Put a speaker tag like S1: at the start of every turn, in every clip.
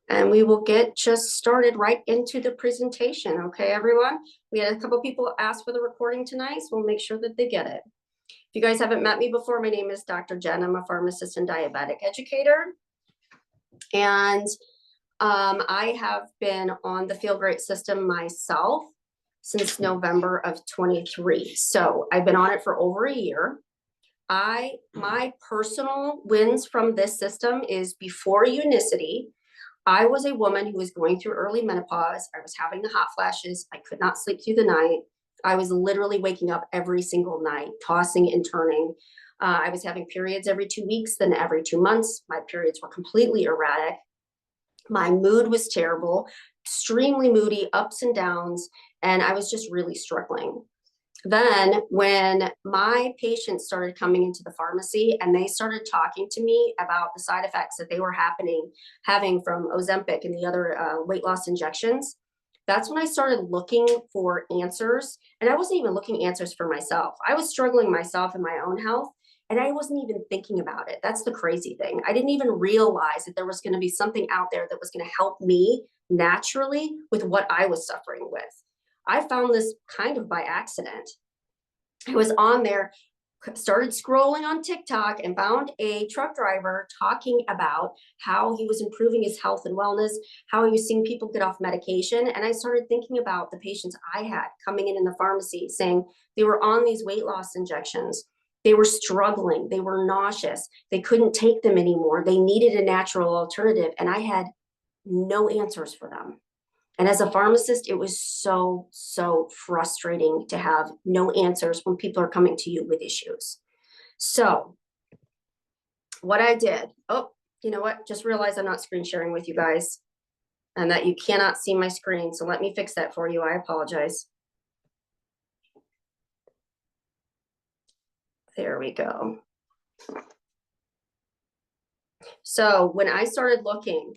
S1: And we will get just started right into the presentation. Okay, everyone? We had a couple people ask for the recording tonight, so we'll make sure that they get it. If you guys haven't met me before, my name is Dr. Jen. I'm a pharmacist and diabetic educator. And I have been on the Feel Great system myself since November of 23. So I've been on it for over a year. My personal wins from this system is before unicity, I was a woman who was going through early menopause. I was having the hot flashes. I could not sleep through the night. I was literally waking up every single night, tossing and turning. I was having periods every 2 weeks, then every 2 months. My periods were completely erratic. My mood was terrible, extremely moody, ups and downs, and I was just really struggling. Then when my patients started coming into the pharmacy and they started talking to me about the side effects that they were having from Ozempic and the other weight loss injections, that's when I started looking for answers. And I wasn't even looking answers for myself. I was struggling myself in my own health, and I wasn't even thinking about it. That's the crazy thing. I didn't even realize that there was going to be something out there that was going to help me naturally with what I was suffering with. I found this kind of by accident. I was on there, started scrolling on TikTok and found a truck driver talking about how he was improving his health and wellness, how he was seeing people get off medication. And I started thinking about the patients I had coming in the pharmacy saying they were on these weight loss injections. They were struggling. They were nauseous. They couldn't take them anymore. They needed a natural alternative. And I had no answers for them. And as a pharmacist, it was so, so frustrating to have no answers when people are coming to you with issues. So what I did, oh, you know what? Just realized I'm not screen sharing with you guys and that you cannot see my screen. So let me fix that for you. I apologize. There we go. So when I started looking,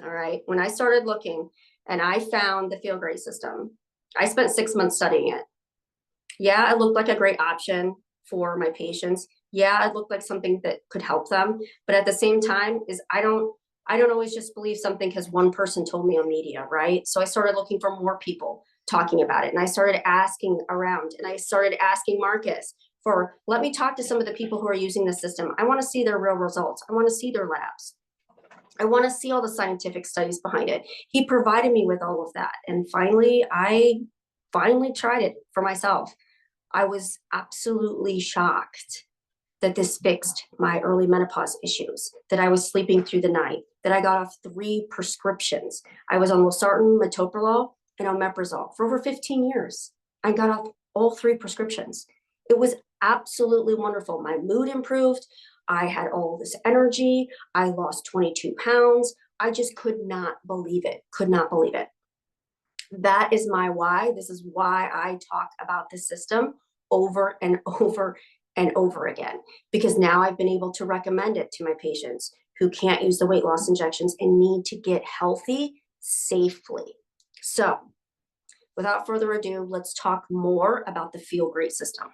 S1: all right, when I started looking and I found the Feel Great system, I spent 6 months studying it. Yeah, it looked like a great option for my patients. Yeah, it looked like something that could help them. But at the same time, I don't always just believe something because one person told me on media, right? So I started looking for more people talking about it. And I started asking around and I started asking Marcus for, let me talk to some of the people who are using the system. I want to see their real results. I want to see their labs. I want to see all the scientific studies behind it. He provided me with all of that. And finally, I tried it for myself. I was absolutely shocked that this fixed my early menopause issues, that I was sleeping through the night, that I got off 3 prescriptions. I was on losartan, metoprolol, and omeprazole for over 15 years. I got off all 3 prescriptions. It was absolutely wonderful. My mood improved. I had all this energy. I lost 22 pounds. I just could not believe it. Could not believe it. That is my why. This is why I talk about the system over and over and over again, because now I've been able to recommend it to my patients who can't use the weight loss injections and need to get healthy safely. So without further ado, let's talk more about the Feel Great system.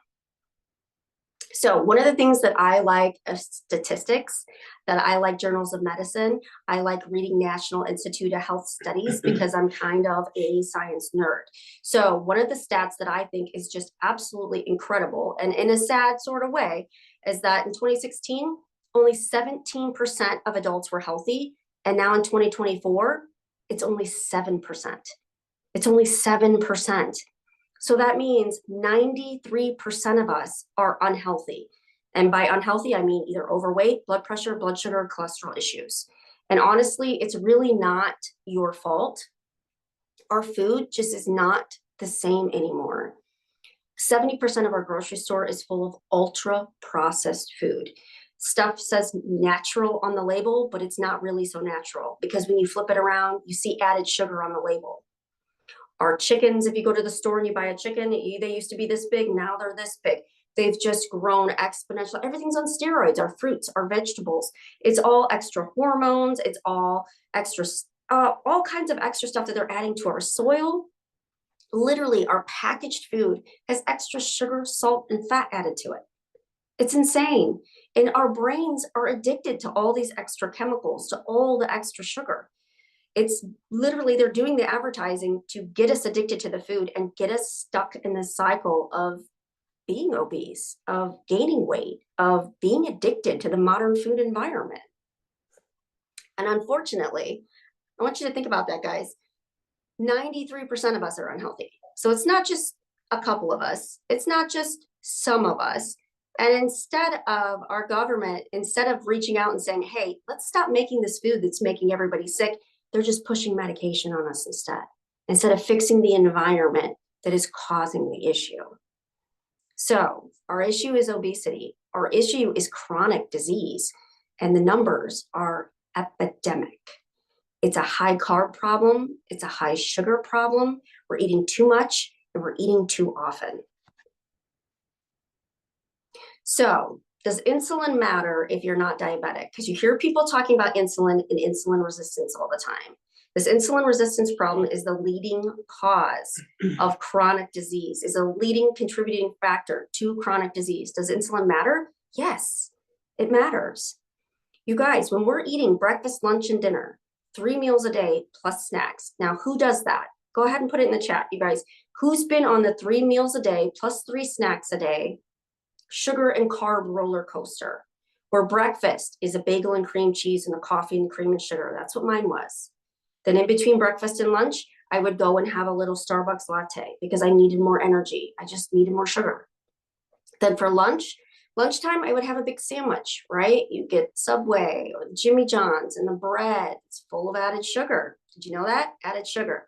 S1: So one of the things that I like statistics, that I like journals of medicine, I like reading National Institute of Health Studies because I'm kind of a science nerd. So one of the stats that I think is just absolutely incredible, and in a sad sort of way, is that in 2016, only 17% of adults were healthy. And now in 2024, it's only 7%. It's only 7%. So that means 93% of us are unhealthy. And by unhealthy, I mean either overweight, blood pressure, blood sugar, cholesterol issues. And honestly, it's really not your fault. Our food just is not the same anymore. 70% of our grocery store is full of ultra processed food. Stuff says natural on the label, but it's not really so natural because when you flip it around, you see added sugar on the label. Our chickens, if you go to the store and you buy a chicken, they used to be this big, now they're this big. They've just grown exponentially. Everything's on steroids, our fruits, our vegetables. It's all extra hormones. It's all extra, all kinds of extra stuff that they're adding to our soil. Literally, our packaged food has extra sugar, salt, and fat added to it. It's insane. And our brains are addicted to all these extra chemicals, to all the extra sugar. It's literally, they're doing the advertising to get us addicted to the food and get us stuck in this cycle of being obese, of gaining weight, of being addicted to the modern food environment. And unfortunately, I want you to think about that, guys. 93% of us are unhealthy. So it's not just a couple of us, it's not just some of us. And instead of our government, instead of reaching out and saying, hey, let's stop making this food that's making everybody sick, they're just pushing medication on us instead of fixing the environment that is causing the issue. So our issue is obesity. Our issue is chronic disease, and the numbers are epidemic. It's a high carb problem. It's a high sugar problem. We're eating too much and we're eating too often. So does insulin matter if you're not diabetic? Because you hear people talking about insulin and insulin resistance all the time. This insulin resistance problem is the leading cause of chronic disease, is a leading contributing factor to chronic disease. Does insulin matter? Yes, it matters. You guys, when we're eating breakfast, lunch, and dinner, 3 meals a day plus snacks. Now, who does that? Go ahead and put it in the chat, you guys. Who's been on the 3 meals a day plus 3 snacks a day, sugar and carb roller coaster, where breakfast is a bagel and cream cheese and a coffee and cream and sugar? That's what mine was. Then in between breakfast and lunch, I would go and have a little Starbucks latte because I needed more energy. I just needed more sugar. Then for lunchtime, I would have a big sandwich, right? You get Subway or Jimmy John's, and the bread is full of added sugar. Did you know that? Added sugar.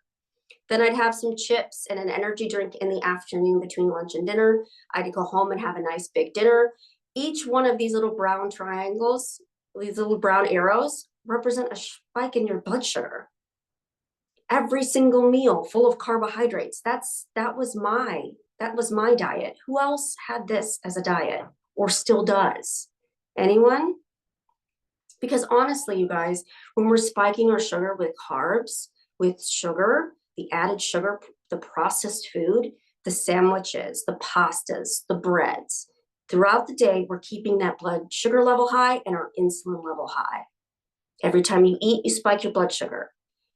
S1: Then I'd have some chips and an energy drink in the afternoon between lunch and dinner. I'd go home and have a nice big dinner. Each one of these little brown triangles, these little brown arrows, represent a spike in your blood sugar. Every single meal full of carbohydrates. That was my diet. Who else had this as a diet or still does? Anyone? Because honestly, you guys, when we're spiking our sugar with carbs, with sugar, the added sugar, the processed food, the sandwiches, the pastas, the breads, throughout the day, we're keeping that blood sugar level high and our insulin level high. Every time you eat, you spike your blood sugar.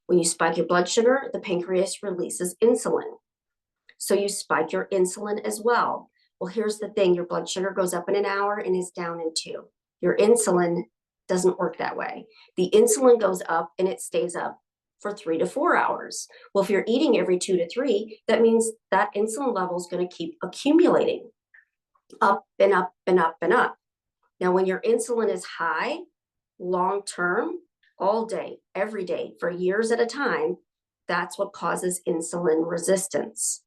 S1: When you spike your blood sugar, the pancreas releases insulin. So you spike your insulin as well. Well, here's the thing. Your blood sugar goes up in an hour and is down in 2. Your insulin doesn't work that way. The insulin goes up and it stays up for 3 to 4 hours. Well, if you're eating every 2 to 3, that means that insulin level is going to keep accumulating up and up and up and up. Now, when your insulin is high, long term, all day, every day, for years at a time, that's what causes insulin resistance.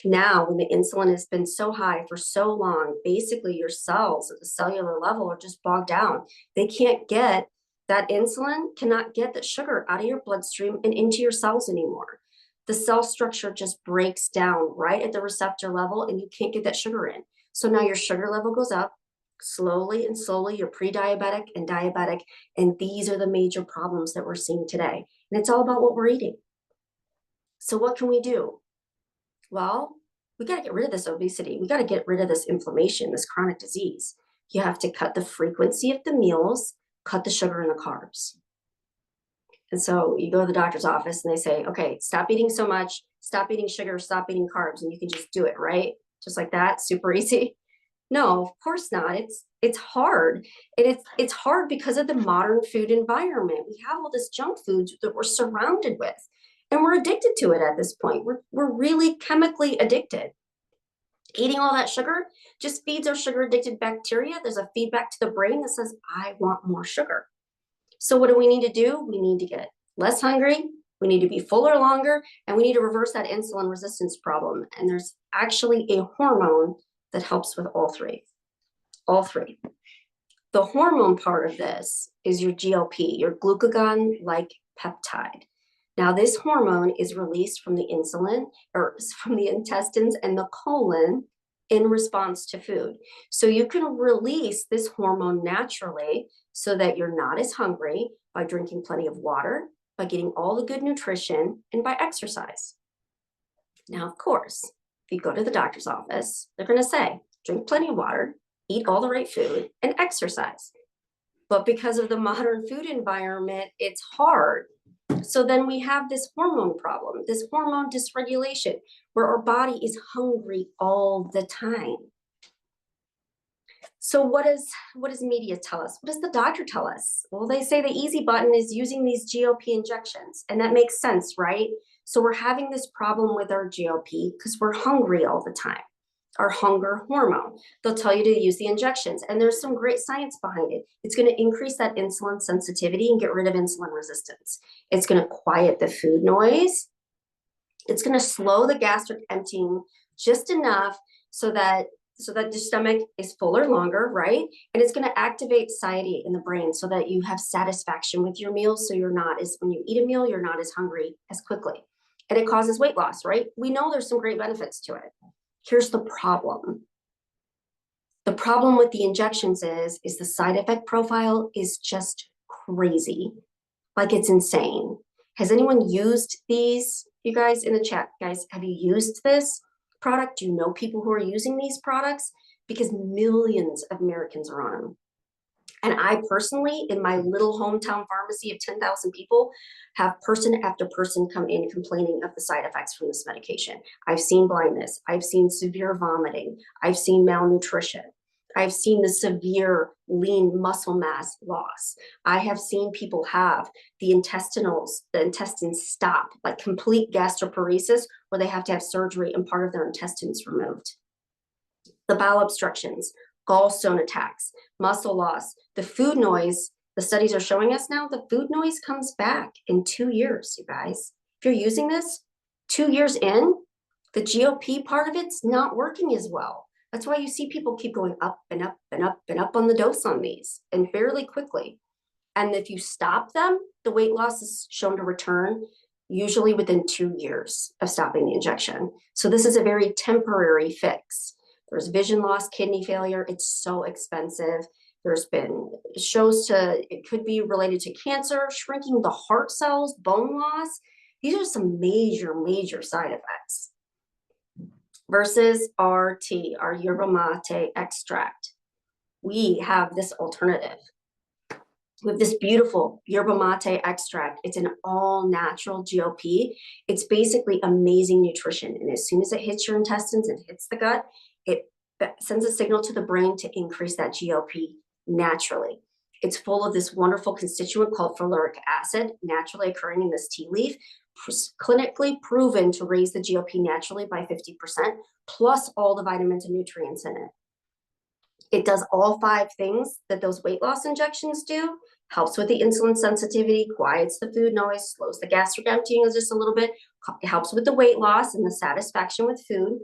S1: Now, when the insulin has been so high for so long, basically your cells at the cellular level are just bogged down. They can't get that insulin, cannot get the sugar out of your bloodstream and into your cells anymore. The cell structure just breaks down right at the receptor level and you can't get that sugar in. So now your sugar level goes up slowly and slowly. You're pre-diabetic and diabetic. And these are the major problems that we're seeing today. And it's all about what we're eating. So what can we do? Well, we got to get rid of this obesity. We got to get rid of this inflammation, this chronic disease. You have to cut the frequency of the meals, cut the sugar and the carbs. And so you go to the doctor's office and they say, okay, stop eating so much, stop eating sugar, stop eating carbs, and you can just do it, right? Just like that, super easy. No, of course not. It's hard. And it's hard because of the modern food environment. We have all this junk foods that we're surrounded with. And we're addicted to it at this point. We're really chemically addicted. Eating all that sugar just feeds our sugar addicted bacteria. There's a feedback to the brain that says, I want more sugar. So what do we need to do? We need to get less hungry. We need to be fuller longer, and we need to reverse that insulin resistance problem. And there's actually a hormone that helps with all three. All three. The hormone part of this is your GLP, your glucagon-like peptide. Now, this hormone is released from the insulin or from the intestines and the colon in response to food. So you can release this hormone naturally so that you're not as hungry by drinking plenty of water, by getting all the good nutrition, and by exercise. Now, of course, if you go to the doctor's office, they're going to say, drink plenty of water, eat all the right food, and exercise. But because of the modern food environment, it's hard. So then we have this hormone problem, this hormone dysregulation, where our body is hungry all the time. So what does media tell us? What does the doctor tell us? Well, they say the easy button is using these GLP injections, and that makes sense, right? So we're having this problem with our GLP because we're hungry all the time. Our hunger hormone. They'll tell you to use the injections, and there's some great science behind it. It's going to increase that insulin sensitivity and get rid of insulin resistance. It's going to quiet the food noise. It's going to slow the gastric emptying just enough so that the stomach is fuller longer, right? And it's going to activate satiety in the brain so that you have satisfaction with your meals. So when you eat a meal, you're not as hungry as quickly. And it causes weight loss, right? We know there's some great benefits to it. Here's the problem. The problem with the injections is the side effect profile is just crazy. Like, it's insane. Has anyone used these? You guys in the chat, guys, have you used this product? Do you know people who are using these products? Because millions of Americans are on them. And I personally, in my little hometown pharmacy of 10,000 people, have person after person come in complaining of the side effects from this medication. I've seen blindness. I've seen severe vomiting. I've seen malnutrition. I've seen the severe lean muscle mass loss. I have seen people have the intestines stop, like complete gastroparesis, where they have to have surgery and part of their intestines removed. The bowel obstructions, gallstone attacks, muscle loss, the food noise. The studies are showing us now the food noise comes back in 2 years, you guys. If you're using this 2 years in, the GOP part of it's not working as well. That's why you see people keep going up and up and up and up on the dose on these, and fairly quickly. And if you stop them, the weight loss is shown to return usually within 2 years of stopping the injection. So this is a very temporary fix. There's vision loss, kidney failure. It's so expensive. There's been it could be related to cancer, shrinking the heart cells, bone loss. These are some major, major side effects. Versus RT, our yerba mate extract. We have this alternative. We have this beautiful yerba mate extract. It's an all natural GLP. It's basically amazing nutrition. And as soon as it hits your intestines and hits the gut, it sends a signal to the brain to increase that GLP naturally. It's full of this wonderful constituent called ferulic acid, naturally occurring in this tea leaf, clinically proven to raise the GLP naturally by 50%, plus all the vitamins and nutrients in it. It does all 5 things that those weight loss injections do. Helps with the insulin sensitivity, quiets the food noise, slows the gastric emptying just a little bit, it helps with the weight loss and the satisfaction with food.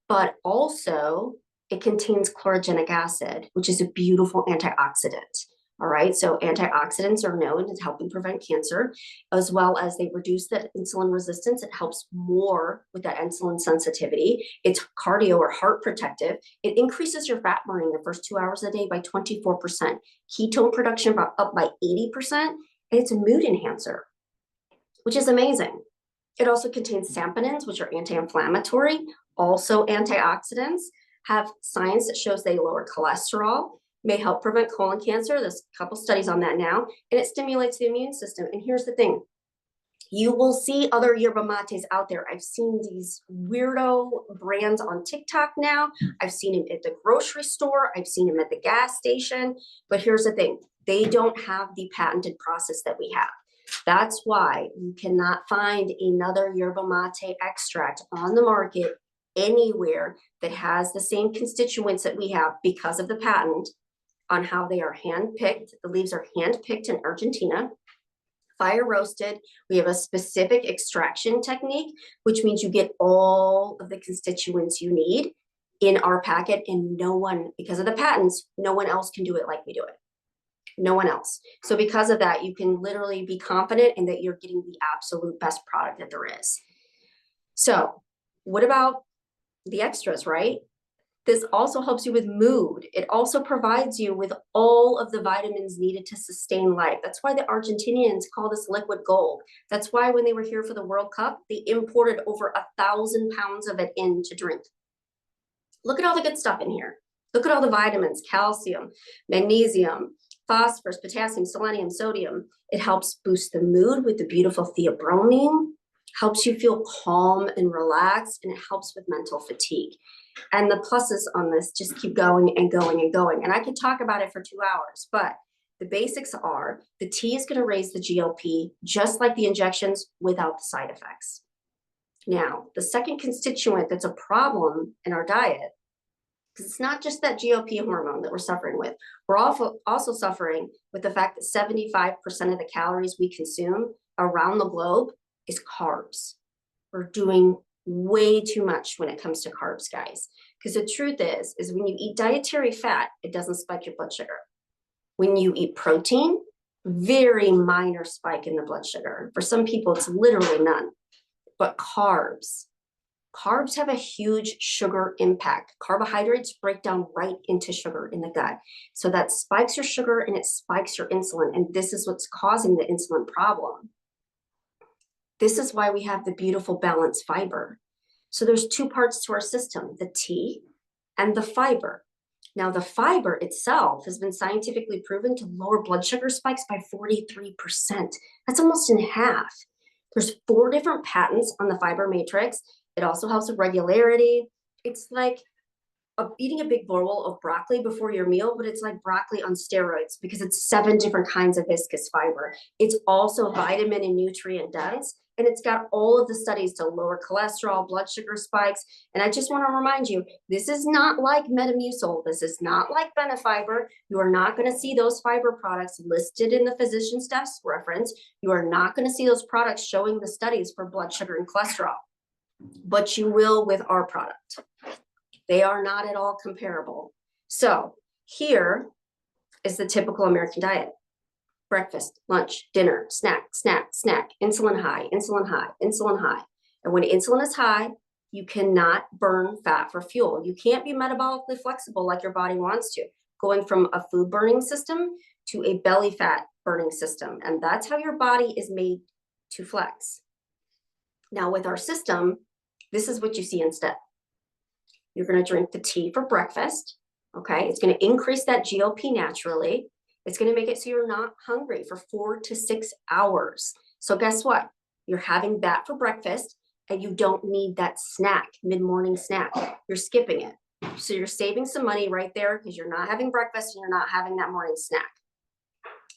S1: But also, it contains chlorogenic acid, which is a beautiful antioxidant. All right, so antioxidants are known as helping prevent cancer, as well as they reduce that insulin resistance. It helps more with that insulin sensitivity. It's cardio or heart protective. It increases your fat burning the first 2 hours a day by 24%, ketone production up by 80%, and it's a mood enhancer, which is amazing. It also contains saponins, which are anti-inflammatory, also antioxidants, have science that shows they lower cholesterol, may help prevent colon cancer. There's a couple studies on that now, and it stimulates the immune system. And here's the thing. You will see other yerba mates out there. I've seen these weirdo brands on TikTok now. I've seen them at the grocery store. I've seen them at the gas station. But here's the thing. They don't have the patented process that we have. That's why you cannot find another yerba mate extract on the market anywhere that has the same constituents that we have because of the patent on how they are hand-picked. The leaves are hand-picked in Argentina, fire roasted. We have a specific extraction technique, which means you get all of the constituents you need in our packet, and no one, because of the patents, no one else can do it like we do it. No one else. So because of that, you can literally be confident in that you're getting the absolute best product that there is. So what about the extras, right? This also helps you with mood. It also provides you with all of the vitamins needed to sustain life. That's why the Argentinians call this liquid gold. That's why when they were here for the World Cup, they imported over 1,000 pounds of it in to drink. Look at all the good stuff in here. Look at all the vitamins, calcium, magnesium, phosphorus, potassium, selenium, sodium. It helps boost the mood with the beautiful theobromine, helps you feel calm and relaxed, and it helps with mental fatigue. And the pluses on this just keep going and going and going. And I could talk about it for 2 hours, but the basics are the tea is going to raise the GLP just like the injections without the side effects. Now, the second constituent that's a problem in our diet, because it's not just that GLP hormone that we're suffering with. We're also suffering with the fact that 75% of the calories we consume around the globe is carbs. We're doing way too much when it comes to carbs, guys. Because the truth is when you eat dietary fat, it doesn't spike your blood sugar. When you eat protein, very minor spike in the blood sugar. For some people, it's literally none. But carbs have a huge sugar impact. Carbohydrates break down right into sugar in the gut. So that spikes your sugar and it spikes your insulin. And this is what's causing the insulin problem. This is why we have the beautiful balanced fiber. So there's 2 parts to our system, the tea and the fiber. Now, the fiber itself has been scientifically proven to lower blood sugar spikes by 43%. That's almost in half. There's 4 different patents on the fiber matrix. It also helps with regularity. It's like eating a big bowl of broccoli before your meal, but it's like broccoli on steroids because it's 7 different kinds of viscous fiber. It's also vitamin and nutrient dense, and it's got all of the studies to lower cholesterol, blood sugar spikes. And I just want to remind you, this is not like Metamucil. This is not like Benefiber. You are not going to see those fiber products listed in the physician's desk reference. You are not going to see those products showing the studies for blood sugar and cholesterol, but you will with our product. They are not at all comparable. So here is the typical American diet. Breakfast, lunch, dinner, snack, snack, snack, insulin high, insulin high, insulin high. And when insulin is high, you cannot burn fat for fuel. You can't be metabolically flexible like your body wants to, going from a food burning system to a belly fat burning system. And that's how your body is made to flex. Now with our system, this is what you see instead. You're going to drink the tea for breakfast. Okay. It's going to increase that GLP naturally. It's going to make it so you're not hungry for 4 to 6 hours. So guess what? You're having that for breakfast and you don't need that snack, mid-morning snack. You're skipping it. So you're saving some money right there because you're not having breakfast and you're not having that morning snack.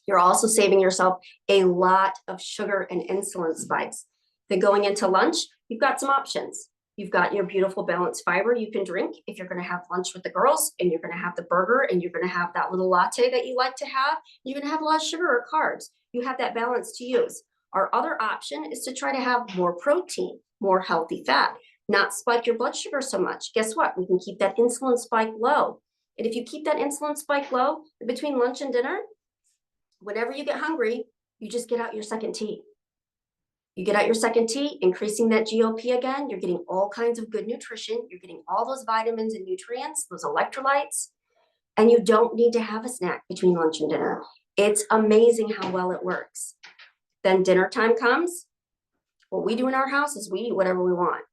S1: You're also saving yourself a lot of sugar and insulin spikes. Then going into lunch, you've got some options. You've got your beautiful balanced fiber you can drink if you're going to have lunch with the girls, and you're going to have the burger, and you're going to have that little latte that you like to have. You're going to have a lot of sugar or carbs. You have that balance to use. Our other option is to try to have more protein, more healthy fat, not spike your blood sugar so much. Guess what? We can keep that insulin spike low. And if you keep that insulin spike low between lunch and dinner, whenever you get hungry, you just get out your second tea. You get out your second tea, increasing that GLP again. You're getting all kinds of good nutrition. You're getting all those vitamins and nutrients, those electrolytes, and you don't need to have a snack between lunch and dinner. It's amazing how well it works. Then dinner time comes. What we do in our house is we eat whatever we want.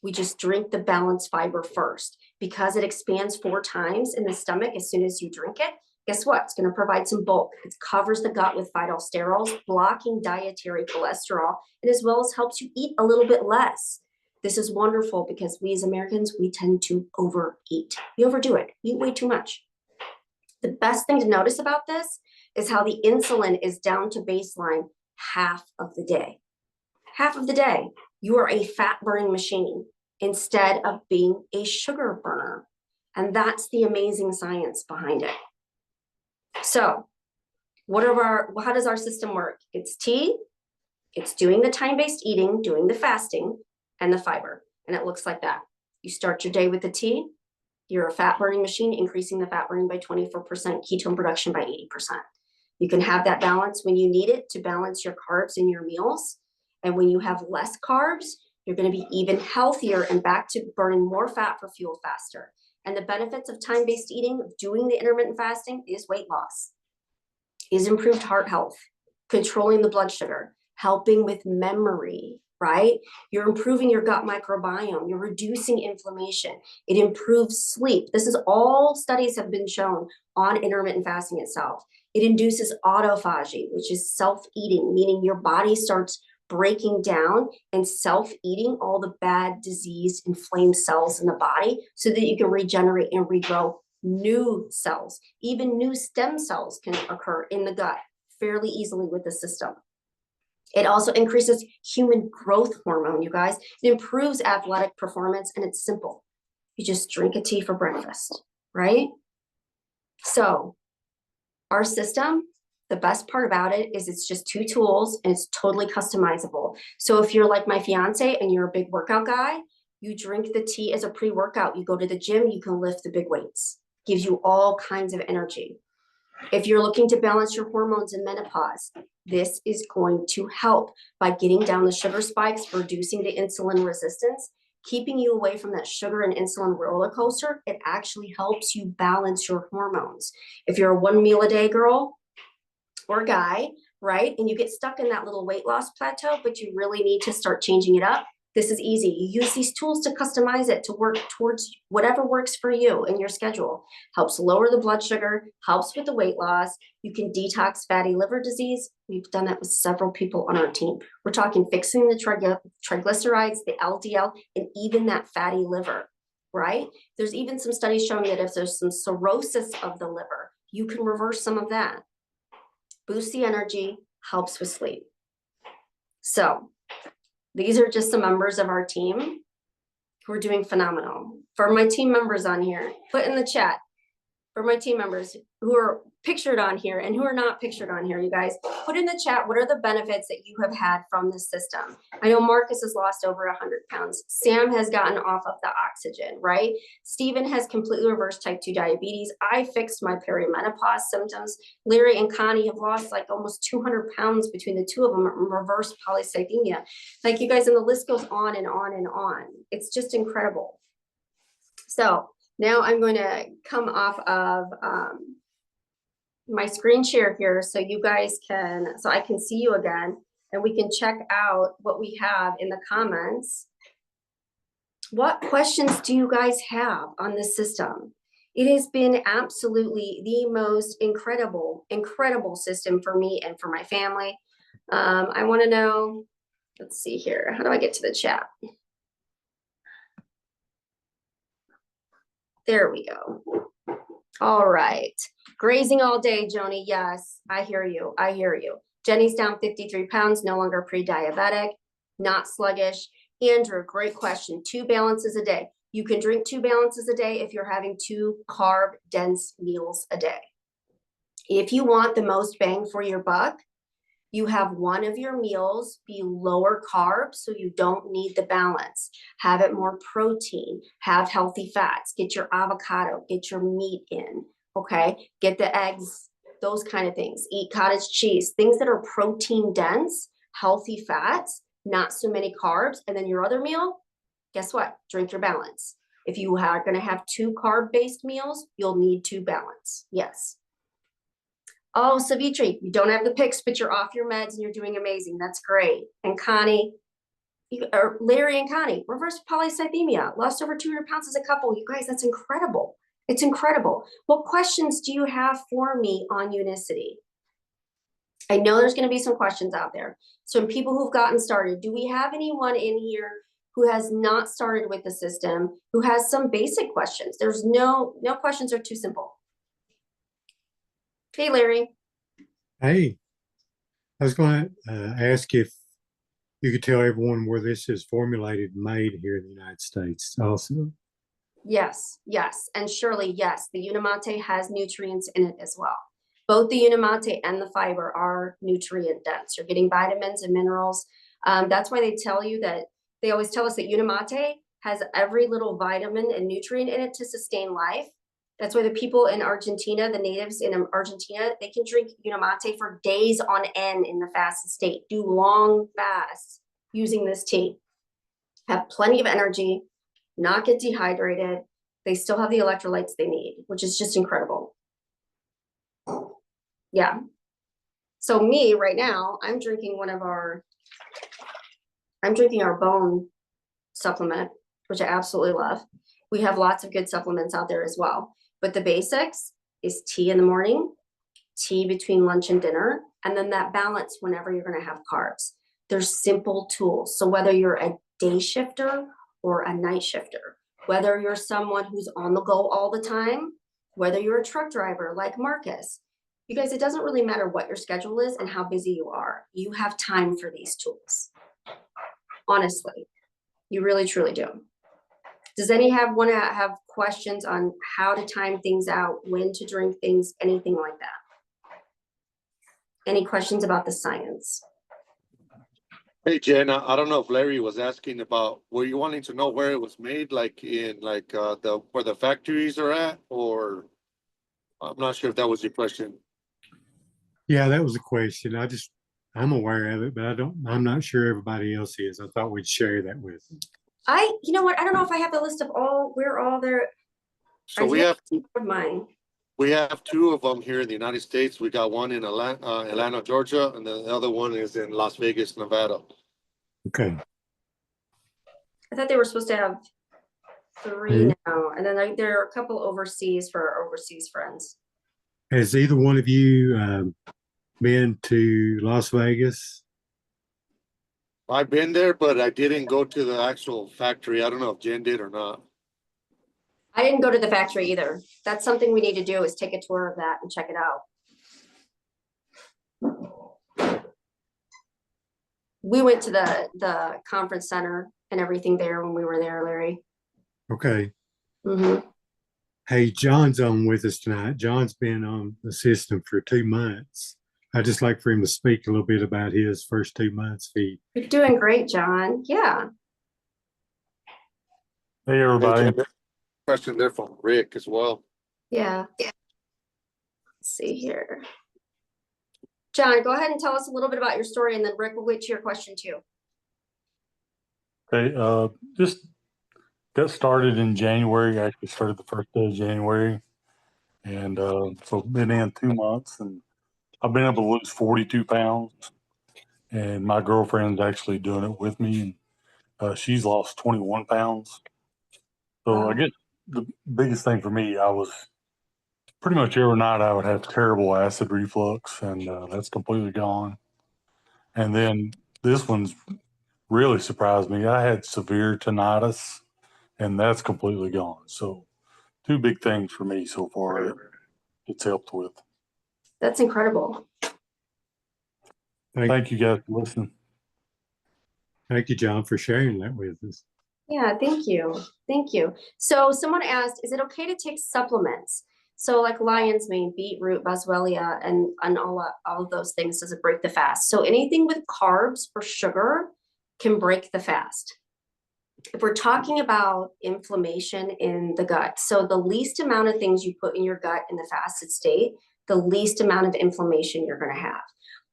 S1: We just drink the balanced fiber first because it expands 4 times in the stomach as soon as you drink it. Guess what? It's going to provide some bulk. It covers the gut with phytosterols, blocking dietary cholesterol, and as well as helps you eat a little bit less. This is wonderful because we as Americans, we tend to overeat. We overdo it. We eat way too much. The best thing to notice about this is how the insulin is down to baseline half of the day. Half of the day, you are a fat burning machine instead of being a sugar burner. And that's the amazing science behind it. So how does our system work? It's tea, it's doing the time-based eating, doing the fasting, and the fiber. And it looks like that. You start your day with the tea, you're a fat burning machine, increasing the fat burning by 24%, ketone production by 80%. You can have that balance when you need it to balance your carbs in your meals. And when you have less carbs, you're going to be even healthier and back to burning more fat for fuel faster. And the benefits of time-based eating, doing the intermittent fasting, is weight loss, is improved heart health, controlling the blood sugar, helping with memory, right? You're improving your gut microbiome. You're reducing inflammation. It improves sleep. This is all studies have been shown on intermittent fasting itself. It induces autophagy, which is self-eating, meaning your body starts breaking down and self-eating all the bad disease inflamed cells in the body so that you can regenerate and regrow new cells. Even new stem cells can occur in the gut fairly easily with the system. It also increases human growth hormone, you guys. It improves athletic performance, and it's simple. You just drink a tea for breakfast, right? So our system, the best part about it is it's just 2 tools and it's totally customizable. So if you're like my fiance and you're a big workout guy, you drink the tea as a pre-workout. You go to the gym, you can lift the big weights. Gives you all kinds of energy. If you're looking to balance your hormones in menopause, this is going to help by getting down the sugar spikes, reducing the insulin resistance, keeping you away from that sugar and insulin roller coaster. It actually helps you balance your hormones. If you're a 1 meal a day girl or guy, right, and you get stuck in that little weight loss plateau, but you really need to start changing it up, this is easy. You use these tools to customize it to work towards whatever works for you and your schedule. Helps lower the blood sugar, helps with the weight loss. You can detox fatty liver disease. We've done that with several people on our team. We're talking fixing the triglycerides, the LDL, and even that fatty liver, right? There's even some studies showing that if there's some cirrhosis of the liver, you can reverse some of that. Boosts the energy, helps with sleep. So these are just some members of our team who are doing phenomenal. For my team members on here, put in the chat, for my team members who are pictured on here and who are not pictured on here, you guys, put in the chat, what are the benefits that you have had from this system? I know Marcus has lost over 100 pounds. Sam has gotten off of the oxygen, right? Stephen has completely reversed type 2 diabetes. I fixed my perimenopause symptoms. Larry and Connie have lost like almost 200 pounds between the two of them and reversed polycythemia. Like you guys, and the list goes on and on and on. It's just incredible. So now I'm going to come off of my screen share here so you guys can, so I can see you again and we can check out what we have in the comments. What questions do you guys have on this system? It has been absolutely the most incredible system for me and for my family. I want to know, let's see here. How do I get to the chat? There we go. All right. Grazing all day, Joni. Yes, I hear you. I hear you. Jenny's down 53 pounds, no longer pre-diabetic, not sluggish. Andrew, great question. 2 balances a day. You can drink 2 balances a day if you're having 2 carb-dense meals a day. If you want the most bang for your buck, you have one of your meals be lower carb so you don't need the balance. Have it more protein, have healthy fats, get your avocado, get your meat in, okay? Get the eggs, those kind of things. Eat cottage cheese, things that are protein dense, healthy fats, not so many carbs. And then your other meal, guess what? Drink your balance. If you are gonna have 2 carb-based meals, you'll need 2 balance, yes. Oh, Savitri, you don't have the pics, but you're off your meds and you're doing amazing. That's great. And Connie, or Larry and Connie, reverse polycythemia, lost over 200 pounds as a couple. You guys, that's incredible. It's incredible. What questions do you have for me on Unicity? I know there's going to be some questions out there. Some people who've gotten started. Do we have anyone in here who has not started with the system, who has some basic questions? There's no questions are too simple. Hey, Larry.
S2: Hey, I was going to ask if you could tell everyone where this is formulated and made here in the United States also.
S1: Yes, yes. And surely, yes, the Unimate has nutrients in it as well. Both the Unimate and the fiber are nutrient dense. You're getting vitamins and minerals. That's why they tell you that, they always tell us that Unimate has every little vitamin and nutrient in it to sustain life. That's why the people in Argentina, the natives in Argentina, they can drink Unimate for days on end in the fasted state, do long fasts using this tea, have plenty of energy, not get dehydrated. They still have the electrolytes they need, which is just incredible. Yeah. So me right now, I'm drinking one of our I'm drinking our bone supplement, which I absolutely love. We have lots of good supplements out there as well. But the basics is tea in the morning, tea between lunch and dinner, and then that balance whenever you're going to have carbs. There's simple tools. So whether you're a day shifter or a night shifter, whether you're someone who's on the go all the time, whether you're a truck driver like Marcus, you guys, it doesn't really matter what your schedule is and how busy you are. You have time for these tools. Honestly, you really truly do. Does any want to have questions on how to time things out, when to drink things, anything like that? Any questions about the science?
S3: Hey, Jen, I don't know if Larry was asking about, were you wanting to know where it was made, like in where the factories are at, or I'm not sure if that was your question.
S2: Yeah, that was a question. I'm aware of it, but I'm not sure everybody else is. I thought we'd share that with them.
S1: You know what? I don't know if I have the list of where all their.
S3: So we have
S1: mine.
S3: We have two of them here in the United States. We got one in Atlanta, Georgia, and the other one is in Las Vegas, Nevada.
S2: Okay.
S1: I thought they were supposed to have 3 now, and then there are a couple overseas for our overseas friends.
S2: Has either one of you been to Las Vegas?
S3: I've been there, but I didn't go to the actual factory. I don't know if Jen did or not.
S1: I didn't go to the factory either. That's something we need to do, is take a tour of that and check it out. We went to the conference center and everything there when we were there, Larry.
S2: Okay.
S1: Mm-hmm.
S2: Hey, John's on with us tonight. John's been on the system for 2 months. I'd just like for him to speak a little bit about his first 2 months.
S1: You're doing great, John. Yeah.
S4: Hey, everybody.
S3: Hey, Jen, question there from Rick as well.
S1: Yeah. Let's see here. John, go ahead and tell us a little bit about your story, and then Rick will get to your question too.
S4: Okay, just got started in January. I actually started the first day of January. And so been in 2 months, and I've been able to lose 42 pounds. And my girlfriend's actually doing it with me, and she's lost 21 pounds. So
S1: Wow.
S4: I guess the biggest thing for me, I was pretty much every night I would have terrible acid reflux, and that's completely gone. And then this one's really surprised me. I had severe tinnitus, and that's completely gone. So 2 big things for me so far that it's helped with.
S1: That's incredible.
S4: Thank you guys for listening.
S2: Thank you, John, for sharing that with us.
S1: Yeah, thank you. Thank you. So someone asked, is it okay to take supplements? So like lion's mane, beetroot, boswellia, and all of those things, does it break the fast? So anything with carbs or sugar can break the fast. If we're talking about inflammation in the gut, so the least amount of things you put in your gut in the fasted state, the least amount of inflammation you're going to have.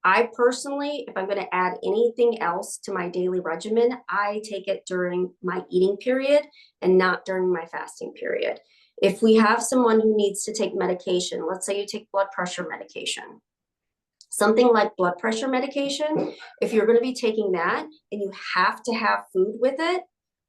S1: I personally, if I'm going to add anything else to my daily regimen, I take it during my eating period and not during my fasting period. If we have someone who needs to take medication, let's say you take blood pressure medication, something like blood pressure medication, if you're going to be taking that and you have to have food with it,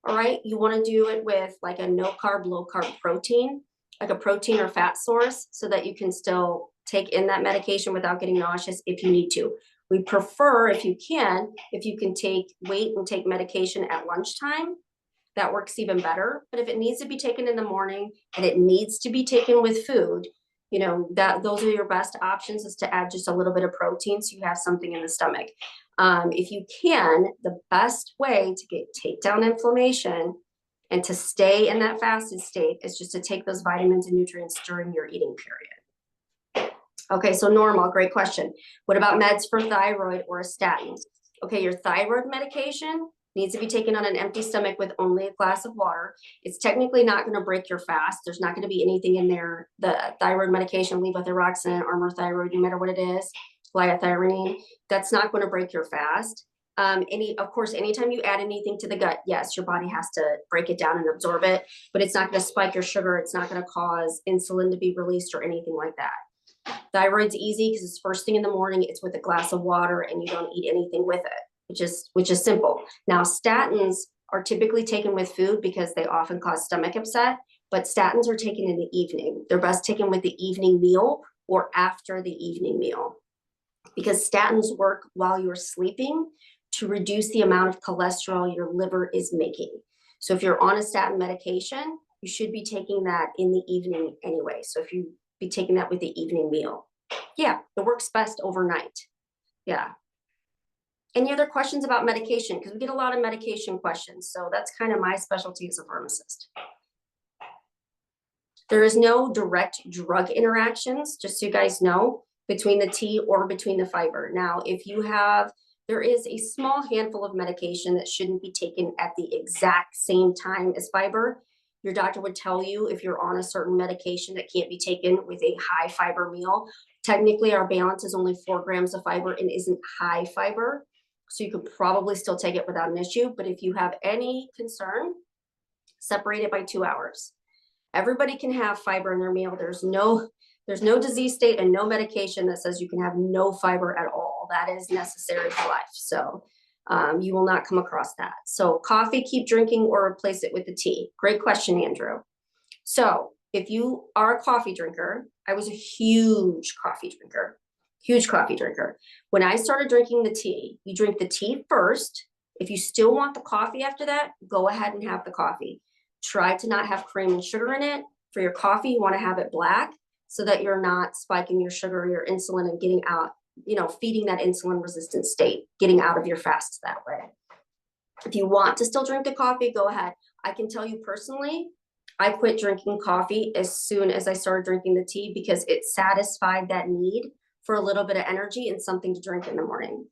S1: all right, you want to do it with like a no carb, low carb protein, like a protein or fat source, so that you can still take in that medication without getting nauseous if you need to. We prefer, if you can wait and take medication at lunchtime, that works even better. But if it needs to be taken in the morning and it needs to be taken with food, you know, those are your best options, is to add just a little bit of protein so you have something in the stomach. If you can, the best way to take down inflammation and to stay in that fasted state is just to take those vitamins and nutrients during your eating period. Okay, so normal, great question. What about meds for thyroid or a statin? Okay, your thyroid medication needs to be taken on an empty stomach with only a glass of water. It's technically not going to break your fast. There's not going to be anything in there. The thyroid medication, levothyroxine, Armour thyroid, no matter what it is, liothyronine, that's not going to break your fast. Of course, anytime you add anything to the gut, yes, your body has to break it down and absorb it, but it's not going to spike your sugar. It's not going to cause insulin to be released or anything like that. Thyroid's easy because it's first thing in the morning. It's with a glass of water and you don't eat anything with it. which is simple. Now, statins are typically taken with food because they often cause stomach upset, but statins are taken in the evening. They're best taken with the evening meal or after the evening meal, because statins work while you're sleeping to reduce the amount of cholesterol your liver is making. So if you're on a statin medication, you should be taking that in the evening anyway. So if you be taking that with the evening meal, yeah, it works best overnight. Yeah. Any other questions about medication? Because we get a lot of medication questions. So that's kind of my specialty as a pharmacist. There is no direct drug interactions, just so you guys know, between the tea or between the fiber. Now, if you have, there is a small handful of medication that shouldn't be taken at the exact same time as fiber. Your doctor would tell you if you're on a certain medication that can't be taken with a high fiber meal. Technically, our balance is only 4 grams of fiber and isn't high fiber. So you could probably still take it without an issue. But if you have any concern, separate it by 2 hours. Everybody can have fiber in their meal. There's no disease state and no medication that says you can have no fiber at all. That is necessary for life. So you will not come across that. So coffee, keep drinking or replace it with the tea. Great question, Andrew. So if you are a coffee drinker, I was a huge coffee drinker. When I started drinking the tea, you drink the tea first. If you still want the coffee after that, go ahead and have the coffee. Try to not have cream and sugar in it. For your coffee, you want to have it black so that you're not spiking your sugar or your insulin and getting out, feeding that insulin resistant state, getting out of your fast that way. If you want to still drink the coffee, go ahead. I can tell you personally, I quit drinking coffee as soon as I started drinking the tea because it satisfied that need for a little bit of energy and something to drink in the morning.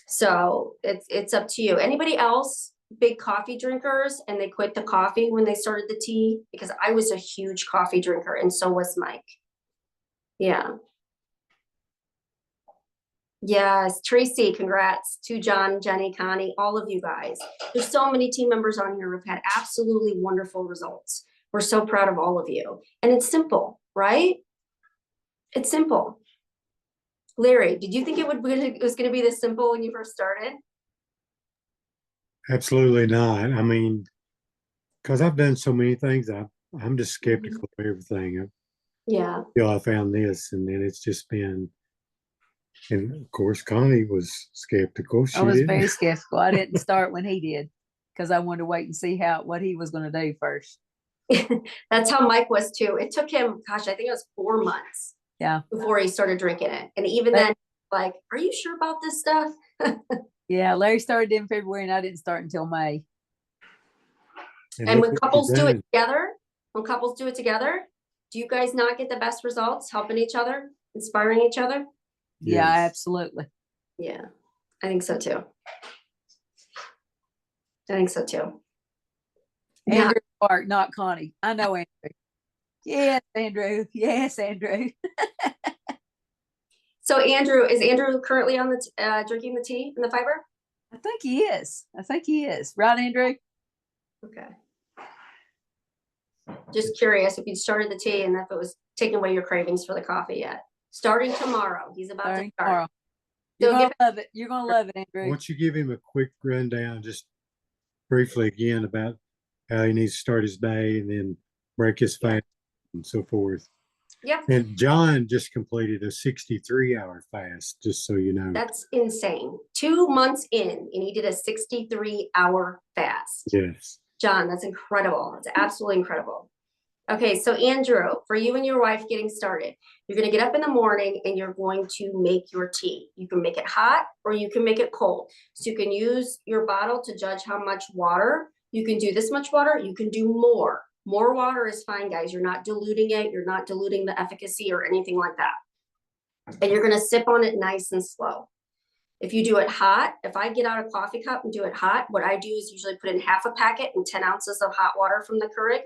S1: So it's up to you. Anybody else big coffee drinkers and they quit the coffee when they started the tea? Because I was a huge coffee drinker and so was Mike. Yeah. Yes, Tracy, congrats to John, Jenny, Connie, all of you guys. There's so many team members on here who've had absolutely wonderful results. We're so proud of all of you. And it's simple, right? It's simple. Larry, did you think it was going to be this simple when you first started?
S2: Absolutely not. I mean, because I've done so many things, I'm just skeptical of everything.
S1: Yeah.
S2: Until I found this, and then it's just been. And of course, Connie was skeptical.
S5: I was
S2: didn't.
S5: very skeptical. I didn't start when he did because I wanted to wait and see what he was going to do first.
S1: That's how Mike was too. It took him, gosh, I think it was 4 months.
S5: Yeah.
S1: Before he started drinking it. And even then, like, are you sure about this stuff?
S5: Yeah, Larry started in February and I didn't start until May.
S1: And when couples do it together, do you guys not get the best results helping each other, inspiring each other?
S5: Yeah,
S2: Yes.
S5: absolutely.
S1: Yeah, I think so too.
S5: Andrew Clark, not Connie. I know Andrew. Yes, Andrew. Yes, Andrew.
S1: So is Andrew currently on the drinking the tea and the fiber?
S5: I think he is. Right, Andrew?
S1: Okay. Just curious if you started the tea and if it was taking away your cravings for the coffee yet. Starting tomorrow. He's about to start.
S5: Tomorrow.
S1: So
S5: You're going to love it. You're going to love it, Andrew.
S2: Once you give him a quick rundown, just briefly again about how he needs to start his day and then break his fast and so forth.
S1: Yep.
S2: And John just completed a 63-hour fast, just so you know.
S1: That's insane. 2 months in, and he did a 63-hour fast.
S2: Yes.
S1: John, that's incredible. It's absolutely incredible. Okay, so Andrew, for you and your wife getting started, you're going to get up in the morning and you're going to make your tea. You can make it hot or you can make it cold. So you can use your bottle to judge how much water. You can do this much water. You can do more. More water is fine, guys. You're not diluting it. You're not diluting the efficacy or anything like that. And you're going to sip on it nice and slow. If you do it hot, if I get out a coffee cup and do it hot, what I do is usually put in half a packet and 10 ounces of hot water from the Keurig.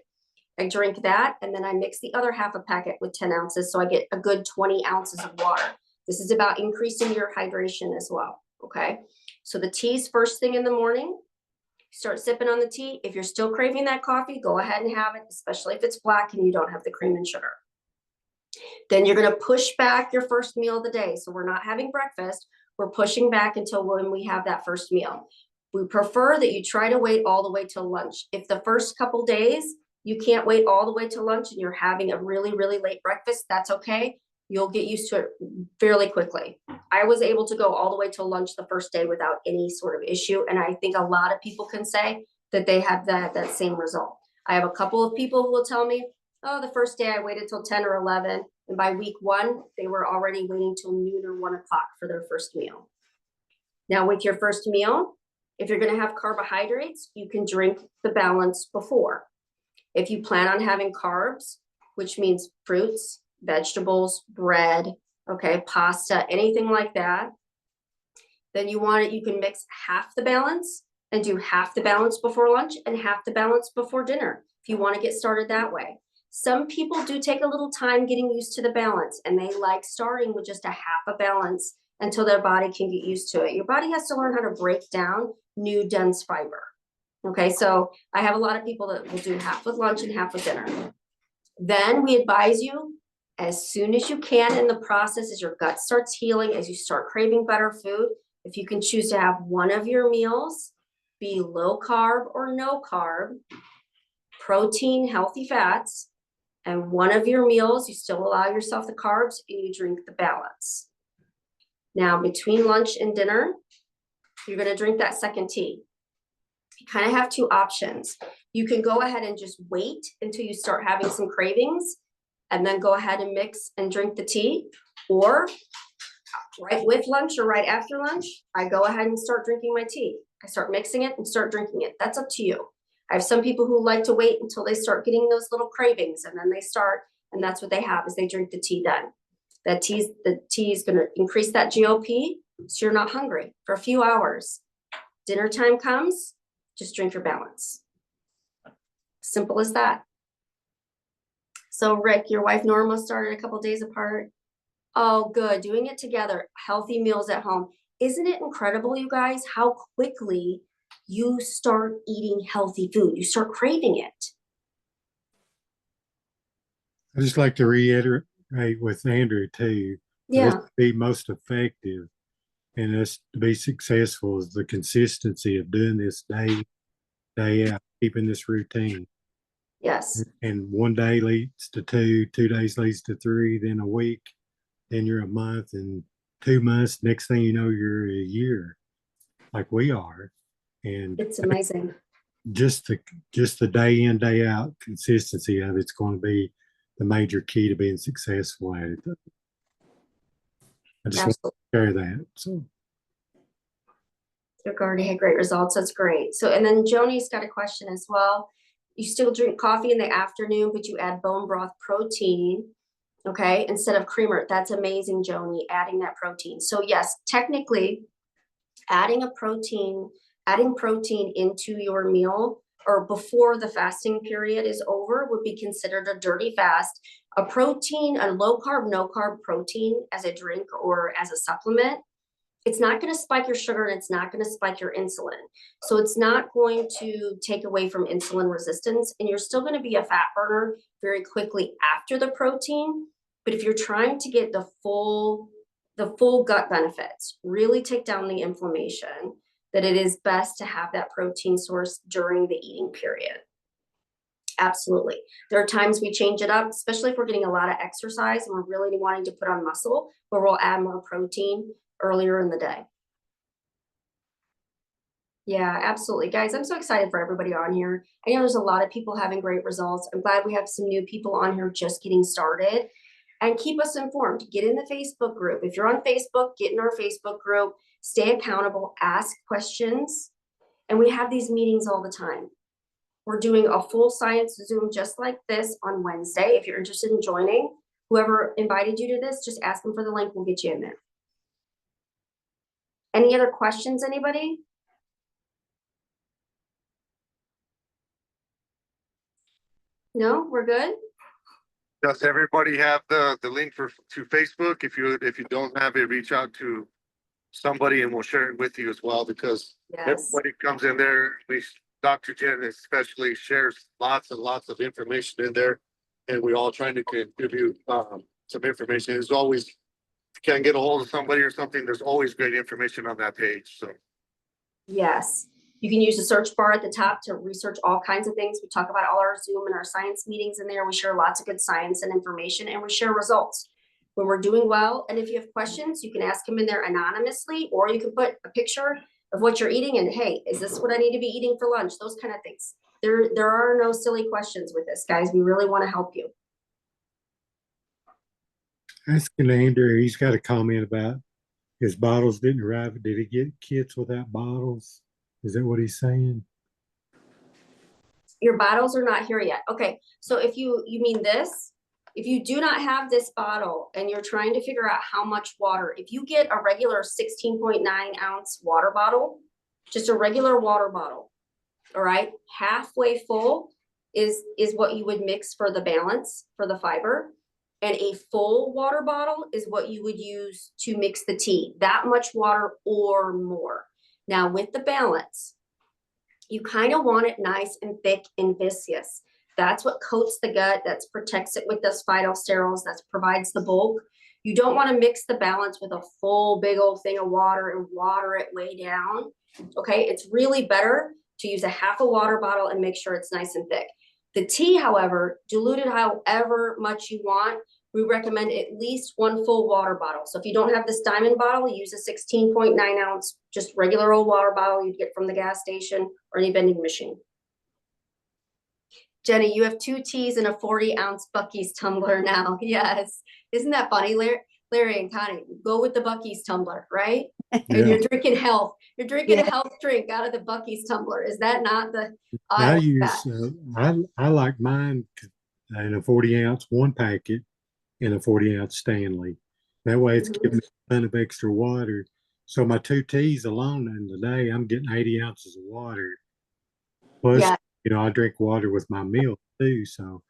S1: I drink that, and then I mix the other half a packet with 10 ounces, so I get a good 20 ounces of water. This is about increasing your hydration as well, okay? So the tea's first thing in the morning. Start sipping on the tea. If you're still craving that coffee, go ahead and have it, especially if it's black and you don't have the cream and sugar. Then you're going to push back your first meal of the day. So we're not having breakfast. we're pushing back until when we have that first meal. We prefer that you try to wait all the way till lunch. If the first couple days you can't wait all the way to lunch and you're having a really, really late breakfast, that's okay. You'll get used to it fairly quickly. I was able to go all the way till lunch the first day without any sort of issue. And I think a lot of people can say that they have that same result. I have a couple of people who will tell me, oh, the first day I waited till 10 or 11. And by week 1, they were already waiting till noon or 1 o'clock for their first meal. Now with your first meal, if you're going to have carbohydrates, you can drink the balance before. If you plan on having carbs, which means fruits, vegetables, bread, okay, pasta, anything like that, then you can mix half the balance and do half the balance before lunch and half the balance before dinner if you want to get started that way. Some people do take a little time getting used to the balance, and they like starting with just a half a balance until their body can get used to it. Your body has to learn how to break down new dense fiber. Okay, so I have a lot of people that will do half with lunch and half with dinner. Then we advise you as soon as you can in the process, as your gut starts healing, as you start craving better food, if you can choose to have one of your meals be low carb or no carb, protein, healthy fats, and one of your meals, you still allow yourself the carbs and you drink the balance. Now, between lunch and dinner, you're going to drink that second tea. You kind of have two options. You can go ahead and just wait until you start having some cravings and then go ahead and mix and drink the tea, or right with lunch or right after lunch, I go ahead and start drinking my tea. I start mixing it and start drinking it. That's up to you. I have some people who like to wait until they start getting those little cravings, and then they start, and that's what they have is they drink the tea then. The tea is going to increase that GOP, so you're not hungry for a few hours. Dinner time comes, just drink your balance. Simple as that. So Rick, your wife Norma started a couple days apart. Oh, good. Doing it together. Healthy meals at home. Isn't it incredible, you guys, how quickly you start eating healthy food? You start craving it.
S2: I just like to reiterate with Andrew too.
S1: Yeah.
S2: To be most effective and us to be successful is the consistency of doing this day out, keeping this routine.
S1: Yes.
S2: And one day leads to 2, 2 days leads to 3, then a week, then you're a month, and 2 months. Next thing you know, you're a year, like we are. And
S1: It's amazing.
S2: just the day in, day out consistency of it's going to be the major key to being successful at it. I just
S1: Absolutely.
S2: want to share that. So
S1: You've already had great results. That's great. So, and then Joni's got a question as well. You still drink coffee in the afternoon, but you add bone broth protein, okay, instead of creamer. That's amazing, Joni, adding that protein. So yes, technically adding protein into your meal or before the fasting period is over would be considered a dirty fast. A low carb, no carb protein as a drink or as a supplement, it's not going to spike your sugar and it's not going to spike your insulin. So it's not going to take away from insulin resistance, and you're still going to be a fat burner very quickly after the protein. But if you're trying to get the full gut benefits, really take down the inflammation, that it is best to have that protein source during the eating period. Absolutely. There are times we change it up, especially if we're getting a lot of exercise and we're really wanting to put on muscle, where we'll add more protein earlier in the day. Yeah, absolutely. Guys, I'm so excited for everybody on here. I know there's a lot of people having great results. I'm glad we have some new people on here just getting started. And keep us informed. Get in the Facebook group. If you're on Facebook, get in our Facebook group. Stay accountable. Ask questions. And we have these meetings all the time. We're doing a full science Zoom just like this on Wednesday. If you're interested in joining, whoever invited you to this, just ask them for the link. We'll get you in there. Any other questions, anybody? No, we're good?
S3: Does everybody have the link to Facebook? If you don't have it, reach out to somebody and we'll share it with you as well, because
S1: Yes.
S3: everybody comes in there. Dr. Jen especially shares lots and lots of information in there, and we're all trying to contribute some information. It's always can't get a hold of somebody or something, there's always great information on that page, so.
S1: Yes. You can use the search bar at the top to research all kinds of things. We talk about all our Zoom and our science meetings in there. We share lots of good science and information, and we share results when we're doing well. And if you have questions, you can ask them in there anonymously, or you can put a picture of what you're eating and, hey, is this what I need to be eating for lunch? Those kind of things. There are no silly questions with this, guys. We really want to help you.
S2: Asking Andrew, he's got a comment about his bottles didn't arrive. Did he get kits without bottles? Is that what he's saying?
S1: Your bottles are not here yet. Okay, so if you mean this, if you do not have this bottle and you're trying to figure out how much water, if you get a regular 16.9 ounce water bottle, just a regular water bottle, all right, halfway full is what you would mix for the balance for the fiber. And a full water bottle is what you would use to mix the tea, that much water or more. Now with the balance, you kind of want it nice and thick and viscous. That's what coats the gut, that protects it with those phytosterols, that provides the bulk. You don't want to mix the balance with a full big old thing of water and water it way down. Okay, it's really better to use a half a water bottle and make sure it's nice and thick. The tea, however, diluted however much you want. We recommend at least one full water bottle. So if you don't have this diamond bottle, use a 16.9 ounce, just regular old water bottle you'd get from the gas station or any vending machine. Jenny, you have 2 teas and a 40-ounce Buc-ee's tumbler now. Yes. Isn't that funny, Larry and Connie? Go with the Buc-ee's tumbler, right? And you're drinking health. You're drinking a health drink out of the Buc-ee's tumbler. Is that not the?
S2: I use, I like mine in a 40-ounce, one packet in a 40-ounce Stanley. That way it's giving me a ton of extra water. So my 2 teas alone in the day, I'm getting 80 ounces of water. Plus, you know, I drink water with my meal too. So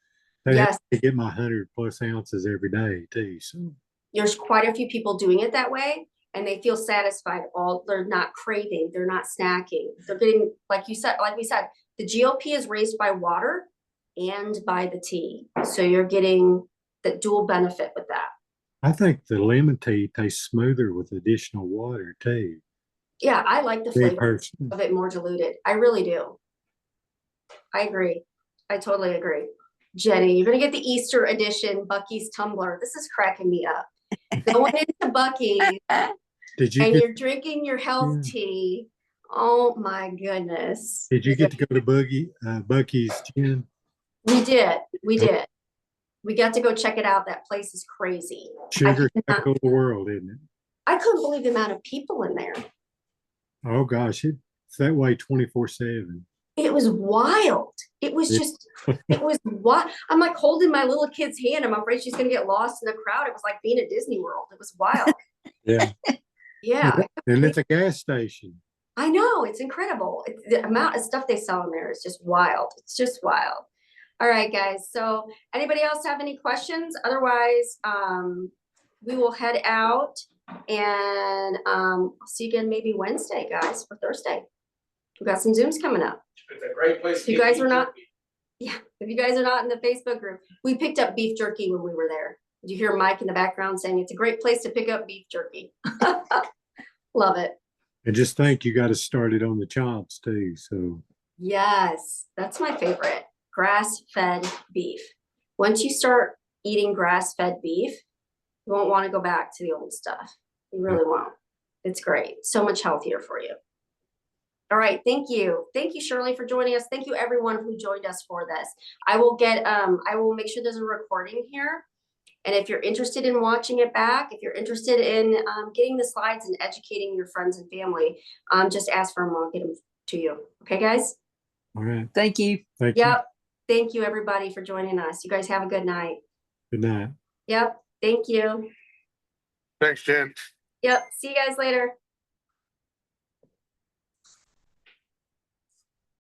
S2: they have to get my 100+ ounces every day too. So
S1: there's quite a few people doing it that way, and they feel satisfied. They're not craving, they're not snacking. They're getting, like we said, the GLP is raised by water and by the tea. So you're getting the dual benefit with that.
S2: I think the lemon tea tastes smoother with additional water too.
S1: Yeah, I like the flavor of it more diluted. I really do. I agree. I totally agree. Jenny, you're going to get the Easter edition Buc-ee's tumbler. This is cracking me up. Going into Buc-ee's and you're drinking your health tea. Oh my goodness.
S2: Did you get to go to Buc-ee's, Jen?
S1: We did. We did. We got to go check it out. That place is crazy.
S2: Sugar capital of the world, isn't it?
S1: I couldn't believe the amount of people in there.
S2: Oh gosh, it's that way 24/7.
S1: It was wild. It was just, it was what I'm like holding my little kid's hand. I'm afraid she's gonna get lost in the crowd. It was like being at Disney World. It was wild.
S2: Yeah.
S1: Yeah.
S2: And it's a gas station.
S1: I know, it's incredible. The amount of stuff they sell in there is just wild. It's just wild. All right, guys. So anybody else have any questions? Otherwise, we will head out and I'll see you again maybe Wednesday, guys, or Thursday. We've got some Zooms coming up.
S6: It's a great place.
S1: If you guys are not, if you guys are not in the Facebook group, we picked up beef jerky when we were there. Did you hear Mike in the background saying it's a great place to pick up beef jerky? Love it.
S2: And just think you got to start it on the chops too. So
S1: yes, that's my favorite. Grass-fed beef. Once you start eating grass-fed beef, you won't want to go back to the old stuff. You really won't. It's great. So much healthier for you. All right, thank you. Thank you, Shirley, for joining us. Thank you, everyone who joined us for this. I will make sure there's a recording here. And if you're interested in watching it back, if you're interested in getting the slides and educating your friends and family, just ask for them. I'll get them to you. Okay, guys?
S2: all right.
S5: Thank you.
S2: Thank you.
S1: Yep. Thank you, everybody, for joining us. You guys have a good night.
S2: Good night.
S1: Yep. Thank you.
S3: Thanks, Jen.
S1: Yep. See you guys later.